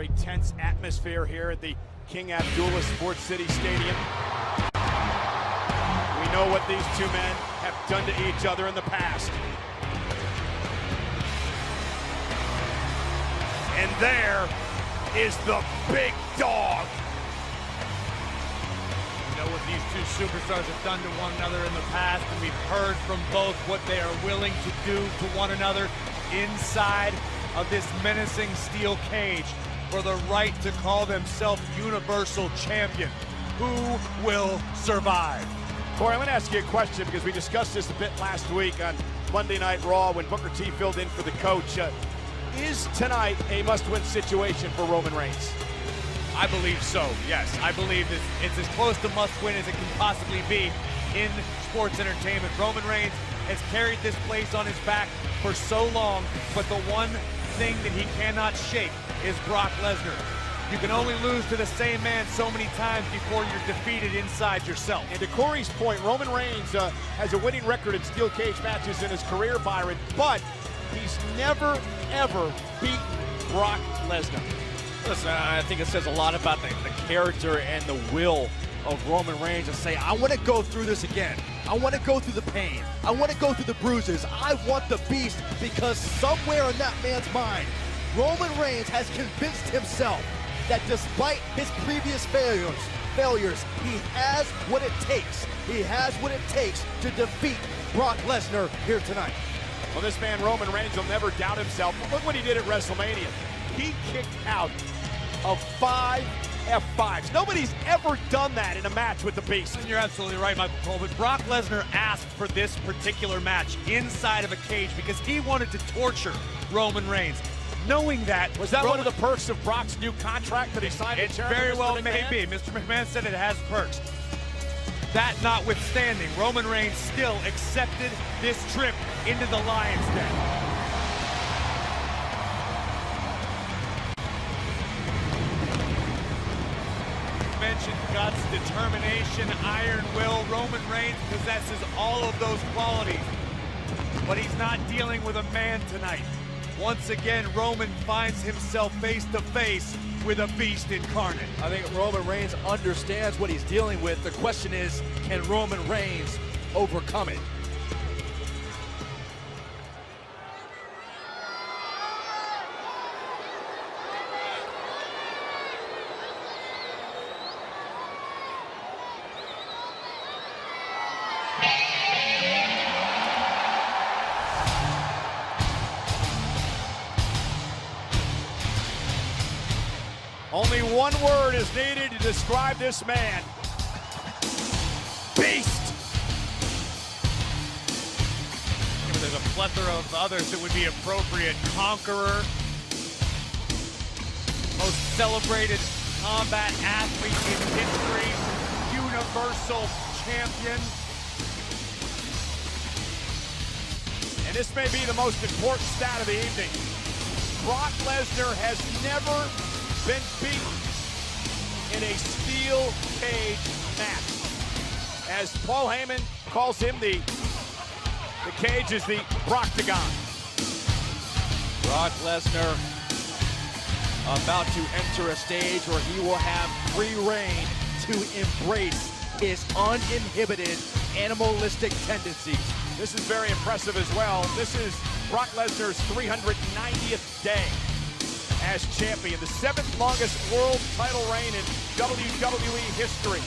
very tense atmosphere here at the King Abdullah Sports City Stadium. We know what these two men have done to each other in the past. And there is the big dog. You know what these two superstars have done to one another in the past, and we've heard from both what they are willing to do to one another inside of this menacing steel cage for the right to call themselves Universal Champion. Who will survive? Corey, I'm going to ask you a question because we discussed this a bit last week on Monday Night Raw when Booker T filled in for the coach. Is tonight a must-win situation for Roman Reigns? I believe so, yes. I believe it's as close to must-win as it can possibly be in sports entertainment. Roman Reigns has carried this place on his back for so long, but the one thing that he cannot shake is Brock Lesnar. You can only lose to the same man so many times before you're defeated inside yourself. And to Corey's point, Roman Reigns has a winning record in steel cage matches in his career, Byron, but he's never, ever beaten Brock Lesnar. Listen, I think it says a lot about the character and the will of Roman Reigns to say, I want to go through this again. I want to go through the pain. I want to go through the bruises. I want the beast, because somewhere in that man's mind, Roman Reigns has convinced himself that despite his previous failures, he has what it takes. He has what it takes to defeat Brock Lesnar here tonight. Well, this man, Roman Reigns, will never doubt himself. Look what he did at WrestleMania. He kicked out of 5 F5s. Nobody's ever done that in a match with the Beast. And you're absolutely right, Michael Cole, but Brock Lesnar asked for this particular match inside of a cage because he wanted to torture Roman Reigns. Knowing that, was that one of the perks of Brock's new contract that he signed? It very well may be. Mr. McMahon said it has perks. That notwithstanding, Roman Reigns still accepted this trip into the Lion's Den. Mentioned guts, determination, iron will. Roman Reigns possesses all of those qualities, but he's not dealing with a man tonight. Once again, Roman finds himself face to face with a beast incarnate. I think Roman Reigns understands what he's dealing with. The question is, can Roman Reigns overcome it? Only one word is needed to describe this man. Beast. There's a plethora of others that would be appropriate. Conqueror. Most celebrated combat athlete in history. Universal champion. And this may be the most important stat of the evening. Brock Lesnar has never been beaten in a steel cage match. As Paul Heyman calls him, the cage is the Broctagon. Brock Lesnar about to enter a stage where he will have free reign to embrace his uninhibited animalistic tendencies. This is very impressive as well. This is Brock Lesnar's 390th day as champion, the 7th longest world title reign in WWE history.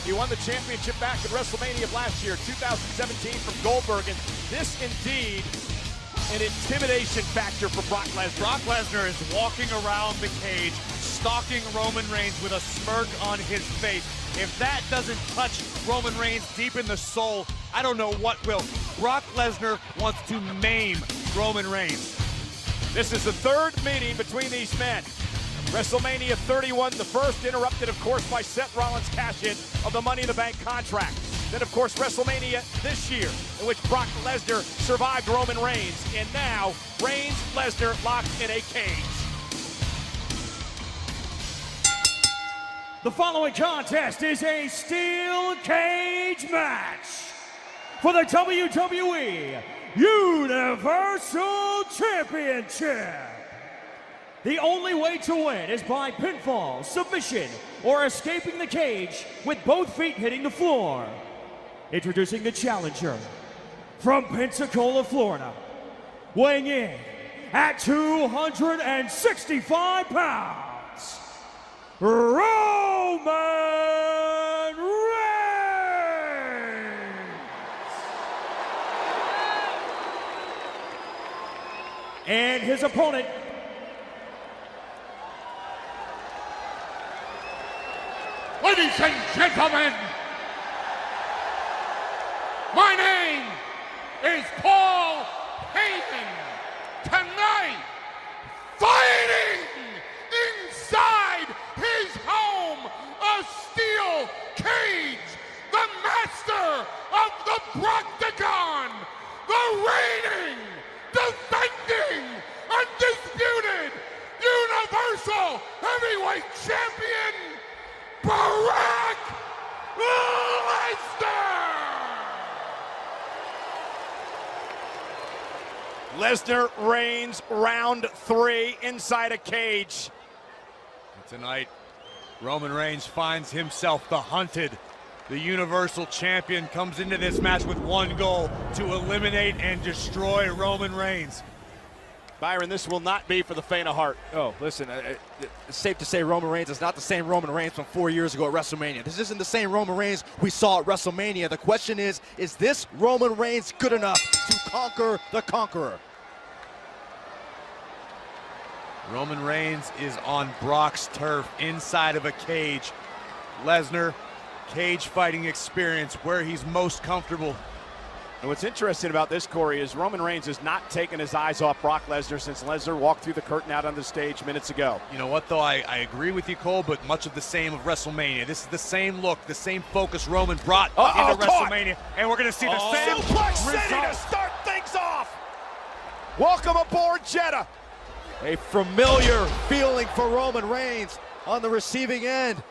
He won the championship back at WrestleMania of last year, 2017, from Goldberg, and this indeed an intimidation factor for Brock Lesnar. Brock Lesnar is walking around the cage, stalking Roman Reigns with a smirk on his face. If that doesn't touch Roman Reigns deep in the soul, I don't know what will. Brock Lesnar wants to maim Roman Reigns. This is the 3rd meeting between these men. WrestleMania 31, the first, interrupted, of course, by Seth Rollins' cash-in of the Money in the Bank contract. Then, of course, WrestleMania this year, in which Brock Lesnar survived Roman Reigns. And now, Reigns-Lesnar locked in a cage. The following contest is a steel cage match for the WWE Universal Championship. the only way to win is by pinfall, submission, or escaping the cage with both feet hitting the floor. Introducing the challenger from Pensacola, Florida, weighing in at 265 pounds, Roman Reigns! And his opponent, ladies and gentlemen, my name is Paul Heyman. Tonight, fighting inside his home, a steel cage, the master of the Proctagon, the reigning, defending, undisputed, Universal Heavyweight Champion, Brock Lesnar! Lesnar Reigns, round 3, inside a cage. Tonight, Roman Reigns finds himself the hunted. The Universal Champion comes into this match with one goal: to eliminate and destroy Roman Reigns. Byron, this will not be for the faint of heart. Oh, listen, it's safe to say Roman Reigns is not the same Roman Reigns from 4 years ago at WrestleMania. This isn't the same Roman Reigns we saw at WrestleMania. The question is this Roman Reigns good enough to conquer the Conqueror? Roman Reigns is on Brock's turf, inside of a cage. Lesnar, cage fighting experience, where he's most comfortable. And what's interesting about this, Corey, is Roman Reigns has not taken his eyes off Brock Lesnar since Lesnar walked through the curtain out on the stage minutes ago. You know what, though? I agree with you, Cole, but much of the same of WrestleMania. This is the same look, the same focus Roman brought into WrestleMania, and we're going to see the same Suplex City to result. start things off. Welcome aboard, Jeddah. A familiar feeling for Roman Reigns on the receiving end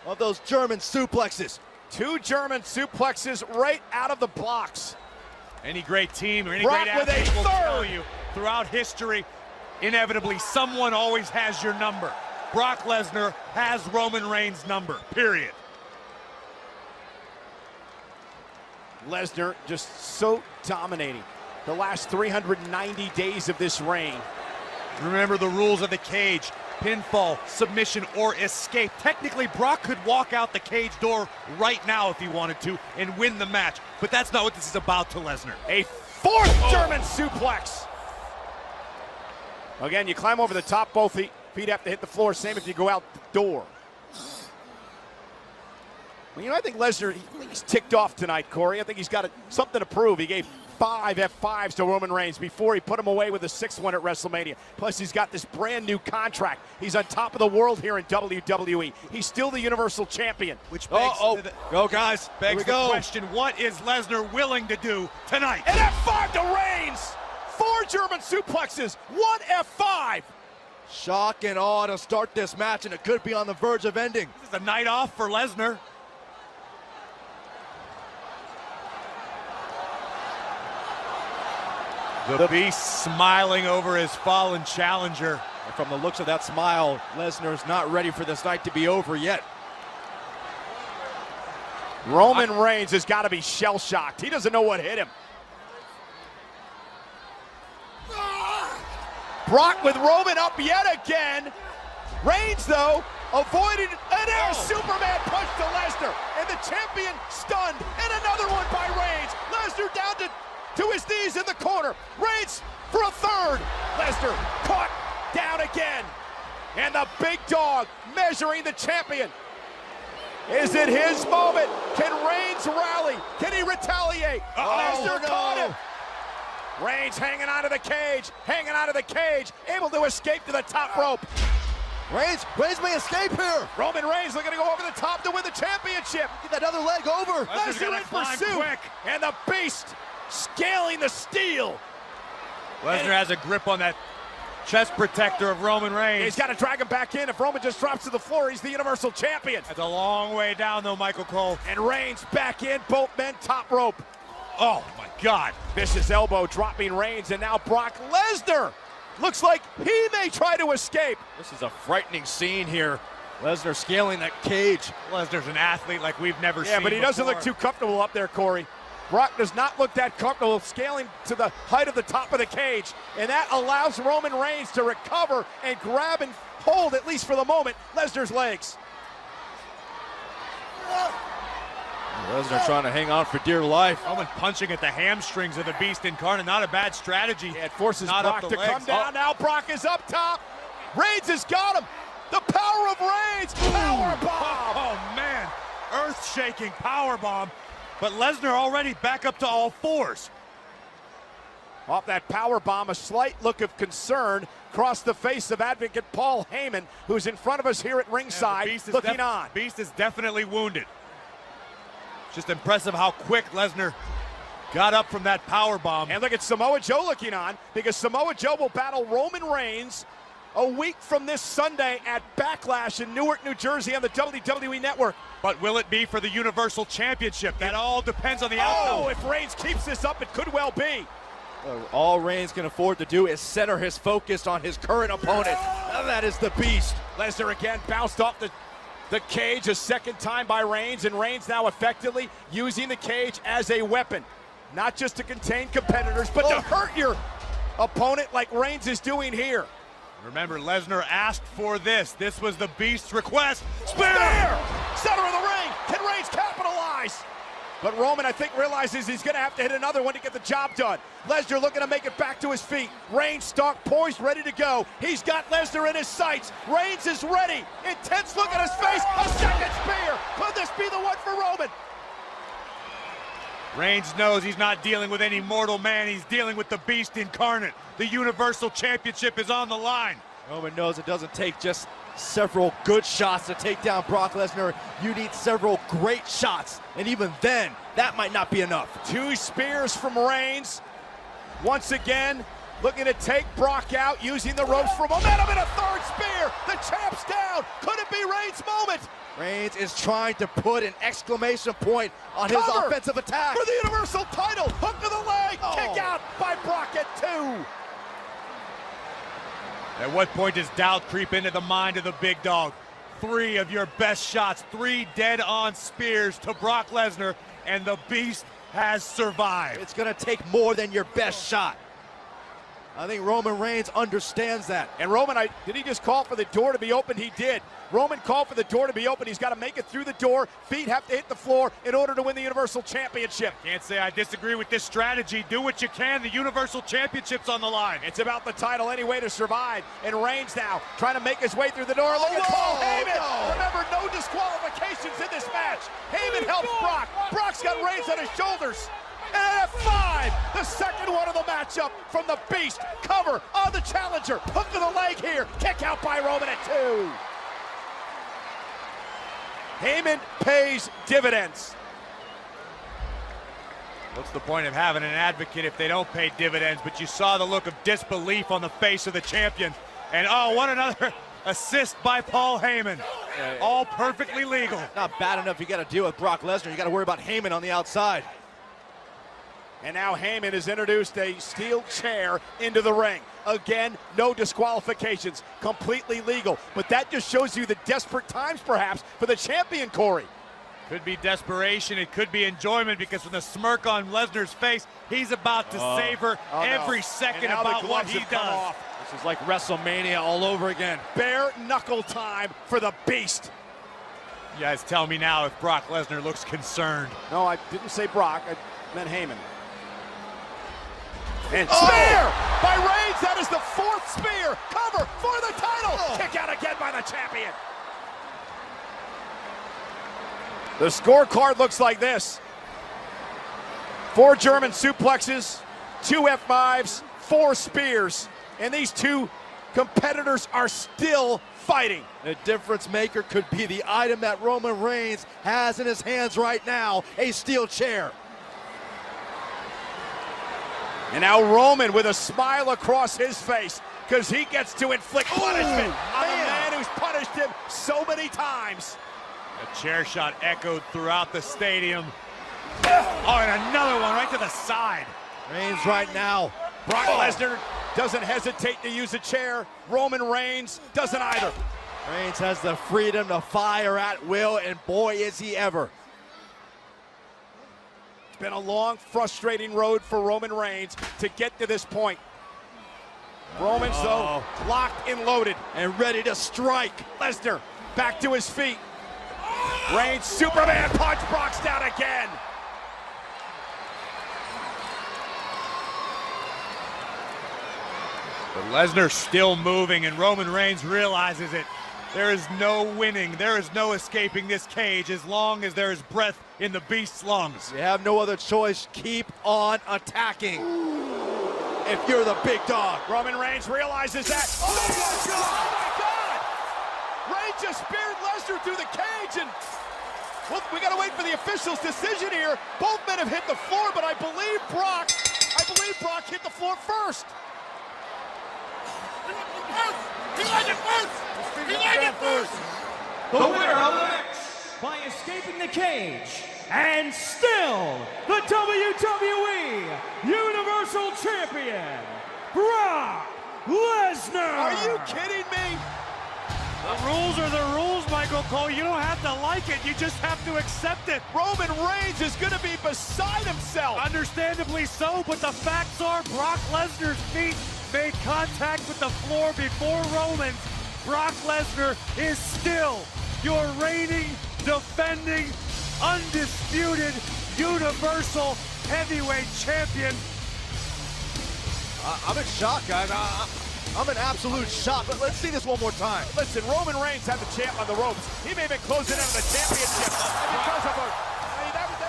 of those German suplexes. 2 German suplexes right out of the blocks. Any great team or any Brock great with a athlete will tell third. you throughout history, inevitably, someone always has your number. Brock Lesnar has Roman Reigns' number, period. Lesnar just so dominating the last 390 days of this reign. Remember the rules of the cage: pinfall, submission, or escape. Technically, Brock could walk out the cage door right now if he wanted to and win the match, but that's not what this is about to Lesnar. A 4th German suplex. Again, you climb over the top, both feet have to hit the floor. Same if you go out the door. Well, you know, I think Lesnar, he's ticked off tonight, Corey. I think he's got something to prove. He gave 5 F5s to Roman Reigns before he put him away with a 6th one at WrestleMania. Plus, he's got this brand new contract. He's on top of the world here in WWE. He's still the Universal Champion. Which begs Go, guys. begs the question, what is Lesnar willing to do tonight? An F5 to Reigns. 4 German suplexes, 1 F5. Shock and awe to start this match, and it could be on the verge of ending. This is a night off for Lesnar. The Beast smiling over his fallen challenger. And from the looks of that smile, Lesnar's not ready for this night to be over yet. Roman Reigns has got to be shell-shocked. He doesn't know what hit him. Brock with Roman up yet again. Reigns, though, avoided an air Superman punch to Lesnar. And the champion stunned. And another one by Reigns. Lesnar down to his knees in the corner. Reigns for a 3rd. Lesnar caught down again. And the big dog measuring the champion. Is it his moment? Can Reigns rally? Can he retaliate? Lesnar caught him. Reigns hanging out of the cage, able to escape to the top rope. Reigns may escape here. Roman Reigns looking to go over the top to win the championship. Get that other leg over. Lesnar in pursuit. Quick. And the Beast scaling the steel. Lesnar has a grip on that chest protector of Roman Reigns. He's got to drag him back in. If Roman just drops to the floor, he's the Universal Champion. That's a long way down, though, Michael Cole. And Reigns back in, both men top rope. Oh, my God. Vicious elbow dropping Reigns, and now Brock Lesnar Looks like he may try to escape. This is a frightening scene here. Lesnar scaling that cage. Lesnar's an athlete like we've never seen. Yeah, but he doesn't before. look too comfortable up there, Corey. Brock does not look that comfortable scaling to the height of the top of the cage, and that allows Roman Reigns to recover and grab and hold, at least for the moment, Lesnar's legs. Lesnar trying to hang on for dear life. Roman punching at the hamstrings of the Beast Incarnate. Not a bad strategy. Yeah, it forces Not Brock up to the legs. come down. Now Brock is up top. Reigns has got him. The power of Reigns. Power bomb. Oh, man. Earth-shaking power bomb. But Lesnar already back up to all fours. Off that power bomb, a slight look of concern across the face of advocate Paul Heyman, who's in front of us here at ringside, looking on. Beast is definitely wounded. Just impressive how quick Lesnar got up from that power bomb. And look at Samoa Joe looking on, because Samoa Joe will battle Roman Reigns a week from this Sunday at Backlash in Newark, New Jersey on the WWE Network. But will it be for the Universal Championship? That all depends on the outcome. Oh, if Reigns keeps this up, it could well be. All Reigns can afford to do is center his focus on his current opponent. And that is the Beast. Lesnar again bounced off the cage a second time by Reigns, and Reigns now effectively using the cage as a weapon. Not just to contain competitors, but to hurt your opponent like Reigns is doing here. Remember, Lesnar asked for this. This was the Beast's request. Spear! Center of the ring. Can Reigns capitalize? But Roman, I think, realizes he's going to have to hit another one to get the job done. Lesnar looking to make it back to his feet. Reigns stalk poised, ready to go. He's got Lesnar in his sights. Reigns is ready. Intense look at his face. A second spear. Could this be the one for Roman? Reigns knows he's not dealing with any mortal man. He's dealing with the Beast Incarnate. The Universal Championship is on the line. Roman knows it doesn't take just several good shots to take down Brock Lesnar. You need several great shots, and even then, that might not be enough. Two spears from Reigns. Once again, looking to take Brock out, using the ropes for momentum, and a third spear. The champ's down. Could it be Reigns' moment? Reigns is trying to put an exclamation point on his offensive attack. For the Universal title. Hook to the leg. Kick out by Brock at 2. At what point does doubt creep into the mind of the big dog? 3 of your best shots, 3 dead-on spears to Brock Lesnar, and the Beast has survived. It's going to take more than your best shot. I think Roman Reigns understands that. And Roman, did he just call for the door to be open? He did. Roman called for the door to be open. He's got to make it through the door. Feet have to hit the floor in order to win the Universal Championship. Can't say I disagree with this strategy. Do what you can. The Universal Championship's on the line. It's about the title anyway to survive. And Reigns now trying to make his way through the door. Look at Paul Heyman. No. Remember, no disqualifications in this match. Heyman helps Brock. Brock's got Reigns on his shoulders. And at 5, the second one of the matchup from the Beast. Cover on the challenger. Hook to the leg here. Kick out by Roman at 2. Heyman pays dividends. What's the point of having an advocate if they don't pay dividends? But you saw the look of disbelief on the face of the champion. And oh, what another assist by Paul Heyman. All perfectly legal. Not bad enough you got to deal with Brock Lesnar. You got to worry about Heyman on the outside. And now Heyman has introduced a steel chair into the ring. Again, no disqualifications, completely legal. But that just shows you the desperate times, perhaps, for the champion, Corey. Could be desperation, it could be enjoyment, because with the smirk on Lesnar's face, he's about to savor every second about what he does. This is like WrestleMania all over again. Bare knuckle time for the Beast. You guys tell me now if Brock Lesnar looks concerned. No, I didn't say Brock, I meant Heyman. And spear by Reigns. That is the 4th spear. Cover for the title. Kick out again by the champion. The scorecard looks like this. 4 German suplexes, 2 F5s, 4 spears. And these 2 competitors are still fighting. The difference maker could be the item that Roman Reigns has in his hands right now, a steel chair. And now Roman with a smile across his face, because he gets to inflict punishment on the man who's punished him so many times. A chair shot echoed throughout the stadium. Oh, and another one right to the side. Reigns right now. Brock Lesnar doesn't hesitate to use a chair. Roman Reigns doesn't either. Reigns has the freedom to fire at will, and boy, is he ever. It's been a long, frustrating road for Roman Reigns to get to this point. Roman's, though, locked and loaded. And ready to strike. Lesnar back to his feet. Reigns, Superman punch, Brock's down again. But Lesnar still moving, and Roman Reigns realizes it. There is no winning. There is no escaping this cage as long as there is breath in the beast's lungs. You have no other choice. Keep on attacking. If you're the big dog. Roman Reigns realizes that. Oh my God! Reigns just speared Lesnar through the cage, and well, we got to wait for the official's decision here. Both men have hit the floor, but I believe Brock hit the floor first. He landed first! He landed first! The winner of the match by escaping the cage, and still the WWE Universal Champion, Brock Lesnar. Are you kidding me? The rules are the rules, Michael Cole. You don't have to like it. You just have to accept it. Roman Reigns is going to be beside himself. Understandably so, but the facts are Brock Lesnar's feet made contact with the floor before Roman's. Brock Lesnar is still your reigning, defending, undisputed Universal Heavyweight Champion. I'm in shock, guys. I'm in absolute shock. But let's see this one more time. Listen, Roman Reigns had the champ on the ropes. He may have been closing in on the championship because of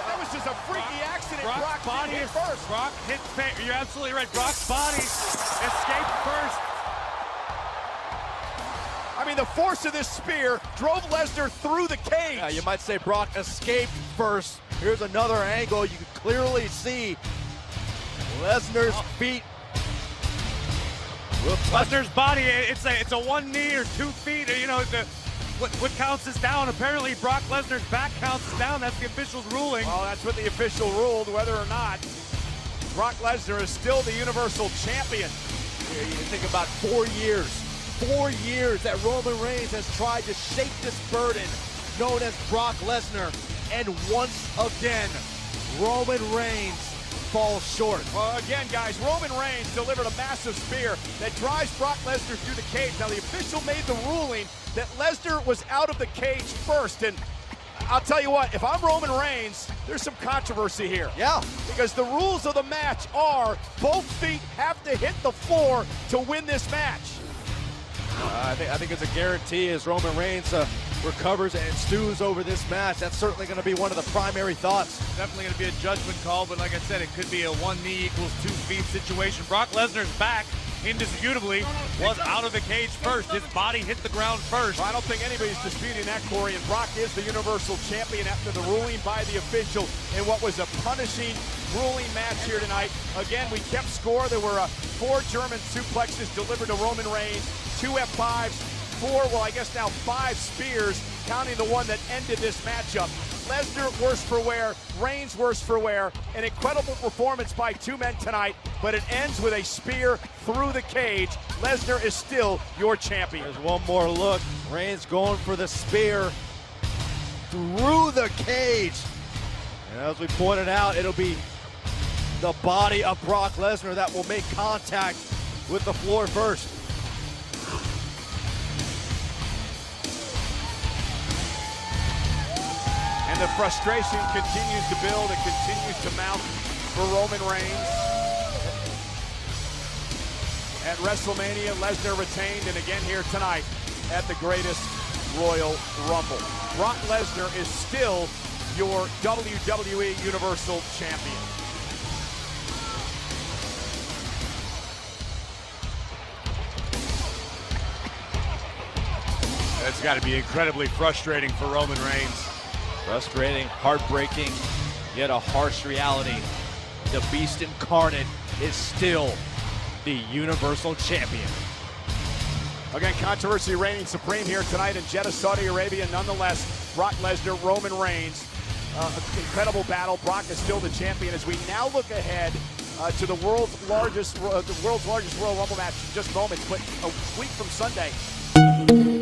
that was just a freaky accident. Brock body hit first. Brock hit. You're absolutely right. Brock's body escaped first. I mean, the force of this spear drove Lesnar through the cage. Yeah, you might say Brock escaped first. Here's another angle. You can clearly see Lesnar's feet. Lesnar's body, it's a 1 knee or 2 feet. You know, what counts as down. Apparently, Brock Lesnar's back counts as down. That's the official's ruling. Well, that's what the official ruled, whether or not Brock Lesnar is still the Universal Champion. You think about 4 years. 4 years that Roman Reigns has tried to shake this burden known as Brock Lesnar, and once again, Roman Reigns falls short. Well, again, guys, Roman Reigns delivered a massive spear that drives Brock Lesnar through the cage. Now, the official made the ruling that Lesnar was out of the cage first, and I'll tell you what, if I'm Roman Reigns, there's some controversy here. Yeah. Because the rules of the match are both feet have to hit the floor to win this match. I think it's a guarantee as Roman Reigns recovers and stews over this match. That's certainly going to be one of the primary thoughts. Definitely going to be a judgment call, but like I said, it could be a 1 knee equals 2 feet situation. Brock Lesnar's back, indisputably, was out of the cage first. His body hit the ground first. Well, I don't think anybody's disputing that, Corey, and Brock is the Universal Champion after the ruling by the official in what was a punishing ruling match here tonight. Again, we kept score. There were 4 German suplexes delivered to Roman Reigns, 2 F5s, 4, well, I guess now 5 spears, counting the one that ended this matchup. Lesnar worse for wear, Reigns worse for wear. An incredible performance by 2 men tonight, but it ends with a spear through the cage. Lesnar is still your champion. There's one more look. Reigns going for the spear through the cage. And as we pointed out, it'll be the body of Brock Lesnar that will make contact with the floor first. And the frustration continues to build. It continues to mount for Roman Reigns. At WrestleMania, Lesnar retained, and again here tonight at the greatest Royal Rumble. Brock Lesnar is still your WWE Universal Champion. That's got to be incredibly frustrating for Roman Reigns. Frustrating, heartbreaking, yet a harsh reality. The Beast Incarnate is still the Universal Champion. Again, controversy reigning supreme here tonight in Jeddah, Saudi Arabia. Nonetheless, Brock Lesnar, Roman Reigns. Incredible battle. Brock is still the champion as we now look ahead to the world's largest Royal Rumble match in just moments, but a week from Sunday.